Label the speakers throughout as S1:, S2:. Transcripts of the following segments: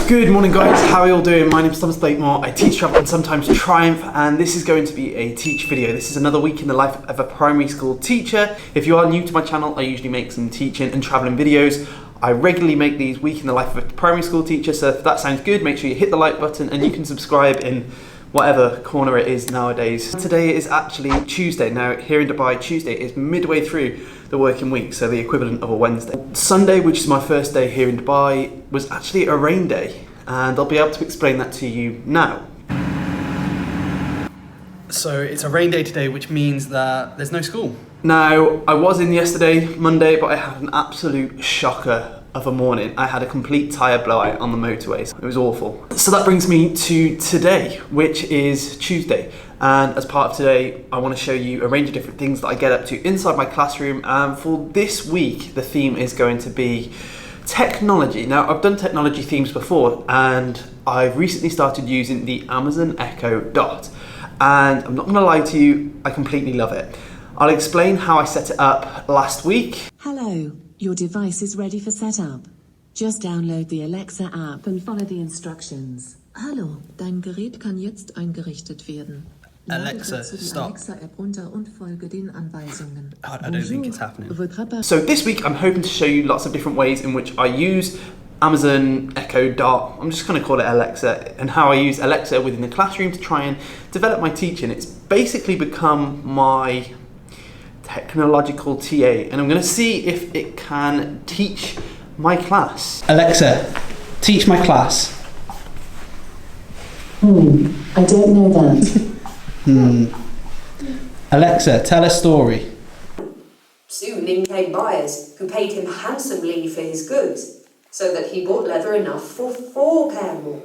S1: Good morning guys, how are you all doing? My name is Blakemore, I teach travel and sometimes triumph, and this is going to be a teach video. This is another week in the life of a primary school teacher. If you are new to my channel, I usually make some teaching and travelling videos. I regularly make these week in the life of a primary school teacher, so if that sounds good, make sure you hit the like button and you can subscribe in whatever corner it is nowadays. Today is actually Tuesday. Now here in Dubai, Tuesday is midway through the working week, so the equivalent of a Wednesday. Sunday, which is my first day here in Dubai, was actually a rain day, and I'll be able to explain that to you now. So it's a rain day today, which means that there's no school. Now, I was in yesterday, Monday, but I had an absolute shocker of a morning. I had a complete tyre blowout on the motorways. It was awful. So that brings me to today, which is Tuesday. And as part of today, I want to show you a range of different things that I get up to inside my classroom. And for this week, the theme is going to be technology. Now, I've done technology themes before, and I've recently started using the Amazon Echo Dot. And I'm not going to lie to you, I completely love it. I'll explain how I set it up last week.
S2: Hello, your device is ready for setup. Just download the Alexa app and follow the instructions. Hallo, dein Gerät kann jetzt eingerichtet werden.
S1: Alexa, stop.
S2: Alexa-App runter und folge den Anweisungen.
S1: I don't think it's happening. So this week I'm hoping to show you lots of different ways in which I use Amazon Echo Dot, I'm just going to call it Alexa, and how I use Alexa within the classroom to try and develop my teaching. It's basically become my technological TA, and I'm going to see if it can teach my class. Alexa, teach my class.
S2: I don't know that.
S1: Alexa, tell a story.
S3: Soon in came buyers who paid him handsomely for his goods, so that he bought leather enough for 4 pair more.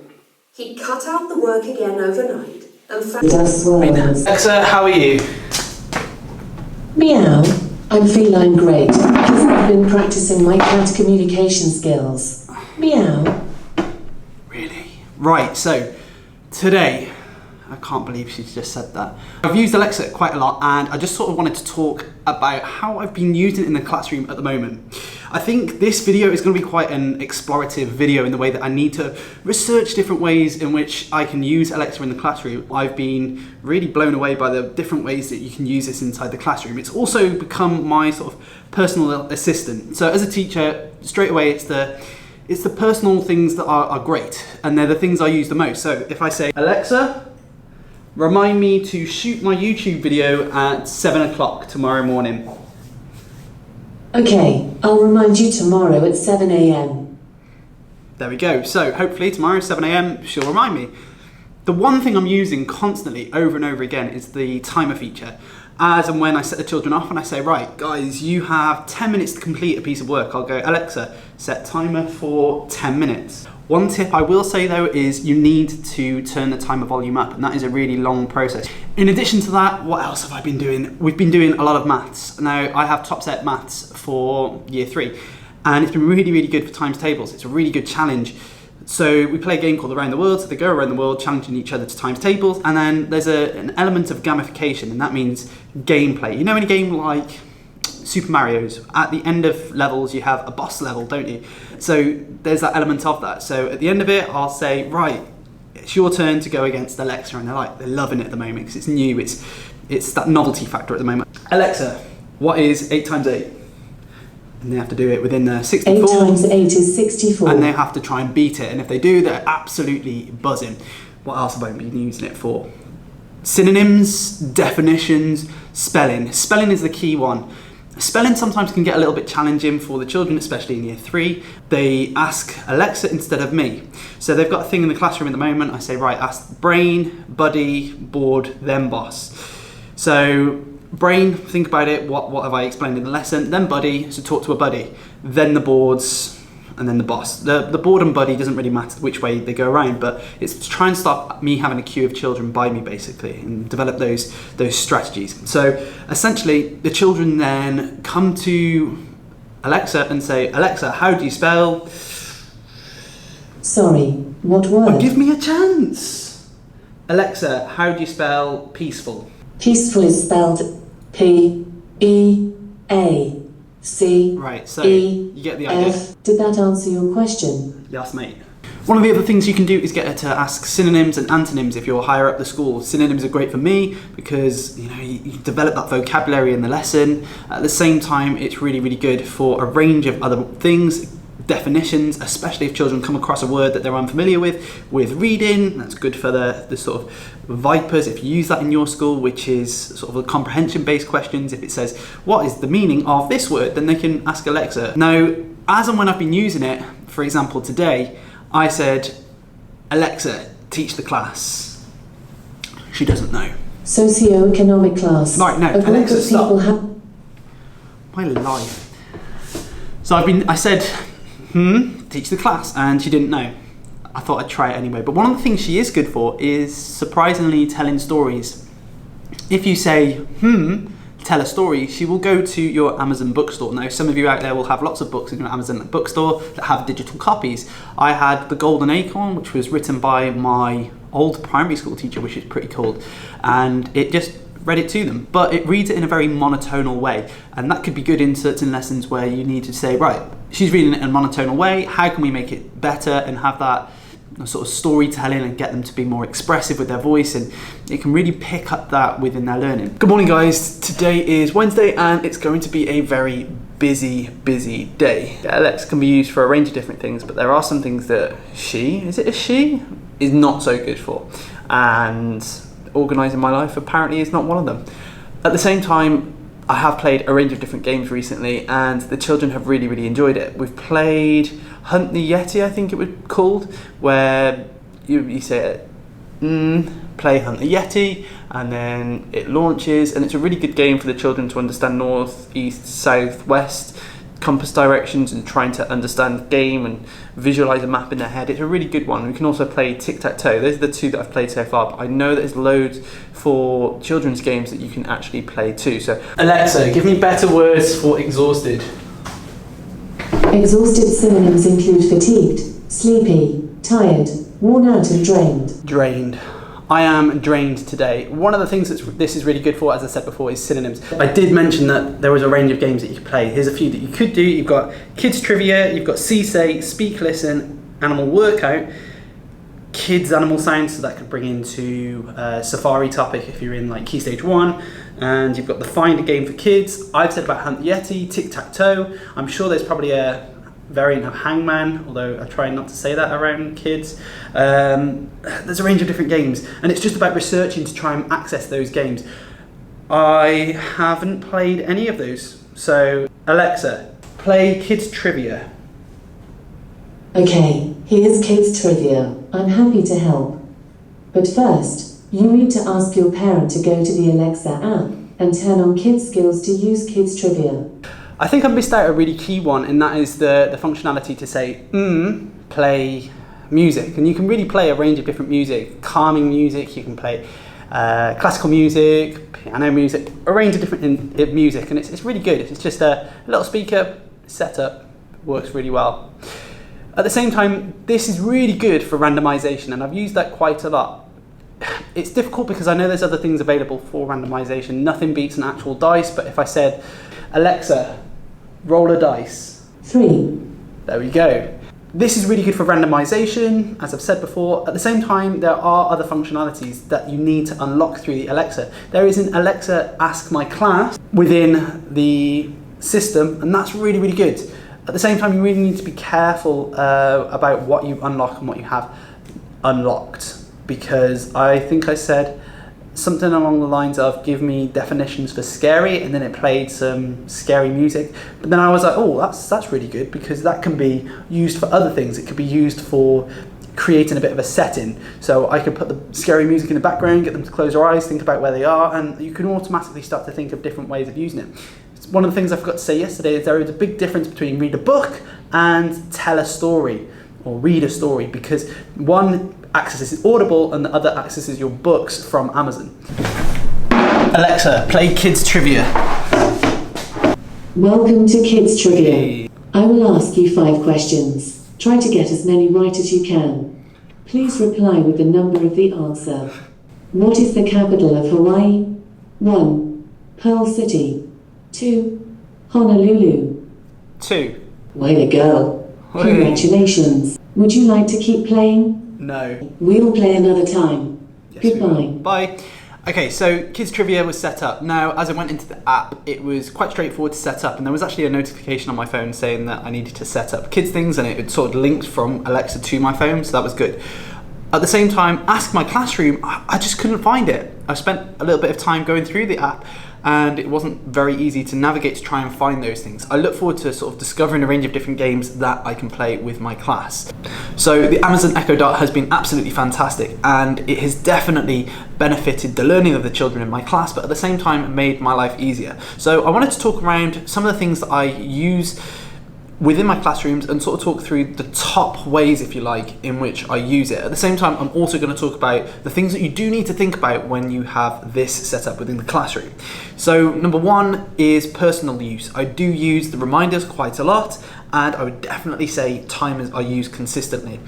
S3: He cut out the work again overnight and found...
S1: Alexa, how are you?
S2: Meow. I'm feline great because I've been practicing my cat communication skills. Meow.
S1: Really? Right, so today, I can't believe she's just said that. I've used Alexa quite a lot, and I just sort of wanted to talk about how I've been using it in the classroom at the moment. I think this video is going to be quite an explorative video in the way that I need to research different ways in which I can use Alexa in the classroom. I've been really blown away by the different ways that you can use this inside the classroom. It's also become my sort of personal assistant. So as a teacher, straight away it's the personal things that are great, and they're the things I use the most. So if I say, Alexa, remind me to shoot my YouTube video at 7 o'clock tomorrow morning.
S2: Okay, I'll remind you tomorrow at 7 AM.
S1: There we go. So hopefully tomorrow 7 AM she'll remind me. The one thing I'm using constantly over and over again is the timer feature. As and when I set the children off and I say, right guys, you have 10 minutes to complete a piece of work, I'll go, Alexa, set timer for 10 minutes. One tip I will say though is you need to turn the timer volume up, and that is a really long process. In addition to that, what else have I been doing? We've been doing a lot of maths. Now I have top set maths for year 3, and it's been really, really good for times tables. It's a really good challenge. So we play a game called Around the World, so they go around the world challenging each other to times tables, and then there's an element of gamification, and that means gameplay. You know, in a game like Super Mario's, at the end of levels you have a boss level, don't you? So there's that element of that. So at the end of it, I'll say, right, it's your turn to go against Alexa, and they're loving it at the moment because it's new, it's that novelty factor at the moment. Alexa, what is 8 times 8? And they have to do it within the 64.
S2: 8 times 8 is 64.
S1: And they have to try and beat it, and if they do, they're absolutely buzzing. What else have I been using it for? Synonyms, definitions, spelling. Spelling is the key one. Spelling sometimes can get a little bit challenging for the children, especially in year 3. They ask Alexa instead of me. So they've got a thing in the classroom at the moment. I say, right, ask brain, buddy, board, then boss. So brain, think about it, what have I explained in the lesson? Then buddy, so talk to a buddy. Then the boards, and then the boss. The board and buddy doesn't really matter which way they go around, but it's to try and stop me having a queue of children by me, basically, and develop those strategies. So essentially, the children then come to Alexa and say, Alexa, how do you spell?
S2: Sorry, what word?
S1: Oh, give me a chance. Alexa, how do you spell peaceful?
S2: Peaceful is spelled P-E-A C,
S1: Right, so
S2: E,
S1: you get the idea.
S2: F. Did that answer your question?
S1: Yes, mate. One of the other things you can do is get her to ask synonyms and antonyms if you're higher up the school. Synonyms are great for me because you develop that vocabulary in the lesson. At the same time, it's really, really good for a range of other things, definitions, especially if children come across a word that they're unfamiliar with reading. That's good for the sort of vipers if you use that in your school, which is sort of a comprehension-based questions. If it says, what is the meaning of this word? Then they can ask Alexa. Now, as and when I've been using it, for example, today, I said, Alexa, teach the class. She doesn't know.
S2: Socioeconomic class.
S1: Right, no,
S2: A group
S1: Alexa,
S2: of people
S1: stop. My life. So I said, teach the class, and she didn't know. I thought I'd try it anyway. But one of the things she is good for is surprisingly telling stories. If you say, tell a story, she will go to your Amazon bookstore. Now, some of you out there will have lots of books in your Amazon bookstore that have digital copies. I had The Golden Acorn, which was written by my old primary school teacher, which is pretty cool. And it just read it to them, but it reads it in a very monotonal way. And that could be good in certain lessons where you need to say, right, she's reading it in a monotonal way. How can we make it better and have that sort of storytelling and get them to be more expressive with their voice, and it can really pick up that within their learning. Good morning, guys. Today is Wednesday and it's going to be a very busy day. Alexa can be used for a range of different things, but there are some things that she is not so good for, and organising my life apparently is not one of them. At the same time, I have played a range of different games recently and the children have really, really enjoyed it. We've played Hunt the Yeti, I think it was called, where you say, play Hunt the Yeti, and then it launches, and it's a really good game for the children to understand north, east, south, west, compass directions, and trying to understand the game and visualise a map in their head. It's a really good one. We can also play tic-tac-toe. Those are the two that I've played so far, but I know that there's loads for children's games that you can actually play too. So Alexa, give me better words for exhausted.
S2: Exhausted synonyms include fatigued, sleepy, tired, worn out and drained.
S1: Drained. I am drained today. One of the things this is really good for, as I said before, is synonyms. I did mention that there was a range of games that you could play. Here's a few that you could do. You've got Kids Trivia, you've got See-Say, Speak, Listen, Animal Workout, Kids Animal Sounds, so that could bring into Safari topic if you're in like Key Stage 1. And you've got the Find a game for kids. I've said about Hunt the Yeti, Tic-Tac-Toe. I'm sure there's probably a variant of Hangman, although I try not to say that around kids. There's a range of different games, and it's just about researching to try and access those games. I haven't played any of those. So, Alexa, play Kids Trivia.
S2: Okay, here's Kids Trivia. I'm happy to help. But first, you need to ask your parent to go to the Alexa app and turn on Kids Skills to use Kids Trivia.
S1: I think I've missed out a really key one, and that is the functionality to say, play music. And you can really play a range of different music, calming music, you can play classical music, piano music, a range of different music, and it's really good. It's just a little speaker, set up, works really well. At the same time, this is really good for randomization, and I've used that quite a lot. It's difficult because I know there's other things available for randomization. Nothing beats an actual dice, but if I said, Alexa, roll a dice.
S2: 3.
S1: There we go. This is really good for randomization, as I've said before. At the same time, there are other functionalities that you need to unlock through the Alexa. There is an Alexa Ask My Class within the system, and that's really, really good. At the same time, you really need to be careful about what you unlock and what you have unlocked, because I think I said something along the lines of give me definitions for scary, and then it played some scary music. But then I was like, oh, that's really good, because that can be used for other things. It could be used for creating a bit of a setting. So I could put the scary music in the background, get them to close their eyes, think about where they are, and you can automatically start to think of different ways of using it. One of the things I forgot to say yesterday is there is a big difference between read a book and tell a story, or read a story, because one accesses Audible and the other accesses your books from Amazon. Alexa, play Kids Trivia.
S2: Welcome to Kids Trivia. I will ask you 5 questions. Try to get as many right as you can. Please reply with the number of the answer. What is the capital of Hawaii? 1. Pearl City. 2. Honolulu.
S1: 2.
S2: Way to go.
S1: Hey.
S2: Congratulations. Would you like to keep playing?
S1: No.
S2: We'll play another time.
S1: Yes, we will.
S2: Goodbye.
S1: Bye. Okay, so Kids Trivia was set up. Now, as I went into the app, it was quite straightforward to set up, and there was actually a notification on my phone saying that I needed to set up kids things, and it sort of linked from Alexa to my phone, so that was good. At the same time, Ask My Classroom, I just couldn't find it. I spent a little bit of time going through the app, and it wasn't very easy to navigate to try and find those things. I look forward to sort of discovering a range of different games that I can play with my class. So the Amazon Echo Dot has been absolutely fantastic, and it has definitely benefited the learning of the children in my class, but at the same time made my life easier. So I wanted to talk around some of the things that I use within my classrooms and sort of talk through the top ways, if you like, in which I use it. At the same time, I'm also going to talk about the things that you do need to think about when you have this set up within the classroom. So number 1 is personal use. I do use the reminders quite a lot, and I would definitely say timers are used consistently.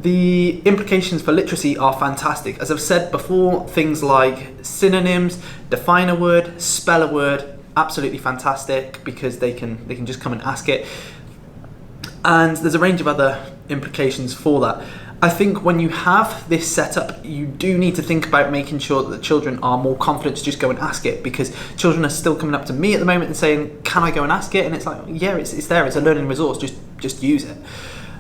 S1: The implications for literacy are fantastic. As I've said before, things like synonyms, define a word, spell a word, absolutely fantastic because they can just come and ask it. And there's a range of other implications for that. I think when you have this set up, you do need to think about making sure that the children are more confident to just go and ask it, because children are still coming up to me at the moment and saying, can I go and ask it? And it's like, yeah, it's there, it's a learning resource, just use it.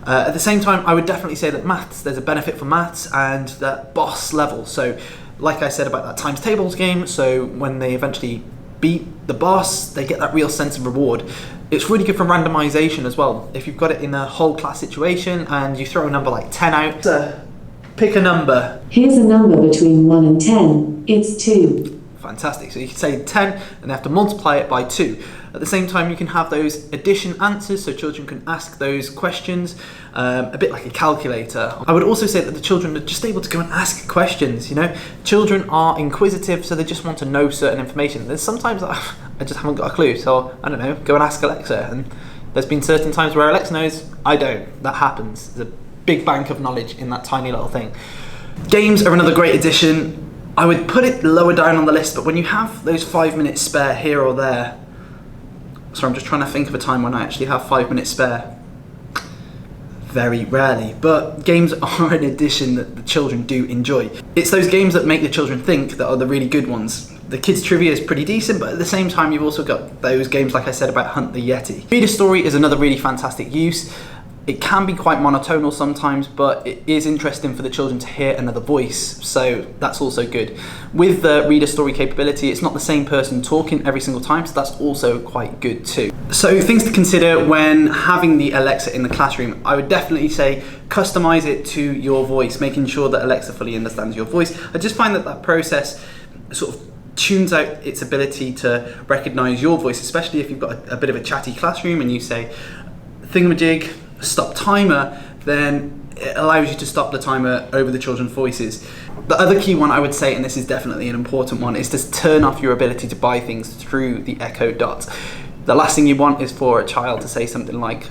S1: At the same time, I would definitely say that maths, there's a benefit for maths and that boss level. So like I said about that times tables game, so when they eventually beat the boss, they get that real sense of reward. It's really good for randomization as well. If you've got it in a whole class situation and you throw a number like 10 out, pick a number.
S2: Here's a number between 1 and 10. It's 2.
S1: Fantastic. So you can say 10 and they have to multiply it by 2. At the same time, you can have those addition answers so children can ask those questions, a bit like a calculator. I would also say that the children are just able to go and ask questions, you know. Children are inquisitive, so they just want to know certain information. There's sometimes I just haven't got a clue, so I don't know, go and ask Alexa. And there's been certain times where Alexa knows, I don't. That happens. There's a big bank of knowledge in that tiny little thing. Games are another great addition. I would put it lower down on the list, but when you have those 5 minutes spare here or there, sorry, I'm just trying to think of a time when I actually have 5 minutes spare. Very rarely, but games are an addition that the children do enjoy. It's those games that make the children think that are the really good ones. The kids' trivia is pretty decent, but at the same time, you've also got those games, like I said, about Hunt the Yeti. Read a story is another really fantastic use. It can be quite monotonal sometimes, but it is interesting for the children to hear another voice, so that's also good. With the reader story capability, it's not the same person talking every single time, so that's also quite good too. So things to consider when having the Alexa in the classroom, I would definitely say customize it to your voice, making sure that Alexa fully understands your voice. I just find that process sort of tunes out its ability to recognize your voice, especially if you've got a bit of a chatty classroom and you say, thingamajig, stop timer, then it allows you to stop the timer over the children's voices. The other key one I would say, and this is definitely an important one, is to turn off your ability to buy things through the Echo Dot. The last thing you want is for a child to say something like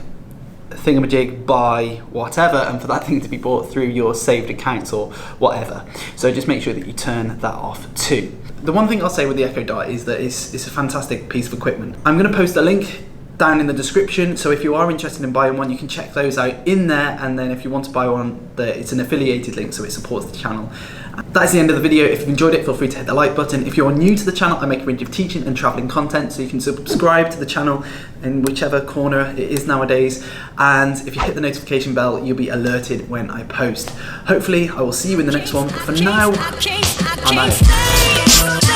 S1: thingamajig buy whatever, and for that thing to be bought through your saved accounts or whatever. So just make sure that you turn that off too. The one thing I'll say with the Echo Dot is that it's a fantastic piece of equipment. I'm going to post a link down in the description, so if you are interested in buying one, you can check those out in there, and then if you want to buy one, it's an affiliated link, so it supports the channel. That's the end of the video. If you've enjoyed it, feel free to hit the like button. If you're new to the channel, I make a range of teaching and travelling content, so you can subscribe to the channel in whichever corner it is nowadays, and if you hit the notification bell, you'll be alerted when I post. Hopefully I will see you in the next one, but for now, I'm out.